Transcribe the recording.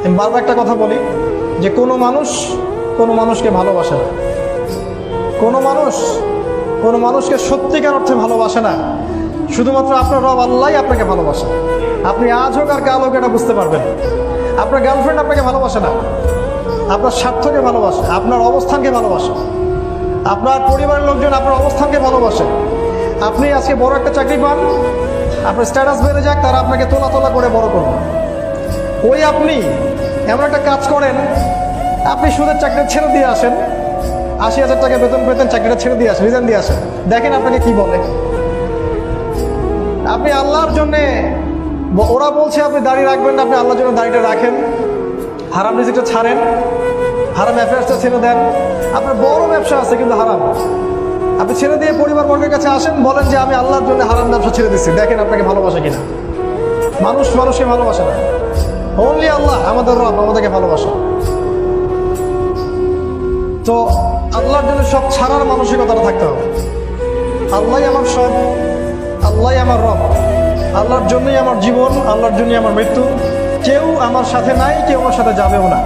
আমি বারবার একটা কথা বলি যে কোনো মানুষকে ভালোবাসে না, কোনো মানুষকে সত্যিকার অর্থে ভালোবাসে না। শুধুমাত্র আপনার রব আল্লাহই আপনাকে ভালোবাসে। আপনি আজ হোক আর কাল হোক এটা বুঝতে পারবেন। আপনার গার্লফ্রেন্ড আপনাকে ভালোবাসে না, আপনার স্বার্থকে ভালোবাসে, আপনার অবস্থানকে ভালোবাসে, আপনার পরিবারের লোকজন আপনার অবস্থানকে ভালোবাসে। আপনি আজকে বড় একটা চাকরি পান, আপনার স্ট্যাটাস বেড়ে যাক, তারা আপনাকে তোলা তোলা করে বড় করবে। ওই আপনি এমন একটা কাজ করেন, আপনি সুদের চাকরিটা ছেড়ে দিয়ে আসেন, ৮০,০০০ টাকা বেতন পেতেন, চাকরিটা ছেড়ে দিয়ে আসেন, রিজাইন দিয়ে আসেন, দেখেন আপনাকে কি বলে। আপনি আল্লাহর জন্যে, ওরা বলছে আপনি দাঁড়িয়ে রাখবেন না, আপনি আল্লাহর জন্য দাঁড়িয়ে রাখেন, হারাম রিজিকটা ছাড়েন, হারাম অ্যাফেয়ার্সটা ছেড়ে দেন। আপনার বড় ব্যবসা আছে কিন্তু হারাম, আপনি ছেড়ে দিয়ে পরিবার বর্গের কাছে আসেন, বলেন যে আমি আল্লাহর জন্য হারাম ব্যবসা ছেড়ে দিচ্ছি, দেখেন আপনাকে ভালোবাসে কিনা। মানুষকে ভালোবাসে না, অনলি আল্লাহ আমাদের রব আমাদেরকে ভালোবাসে। তো আল্লাহর জন্য সব ছাড়ার মানসিকতাটা থাকতে হবে। আল্লাহই আমার সব, আল্লাহই আমার রব, আল্লাহর জন্যই আমার জীবন, আল্লাহর জন্যই আমার মৃত্যু। কেউ আমার সাথে নাই, কেউ আমার সাথে যাবেও না।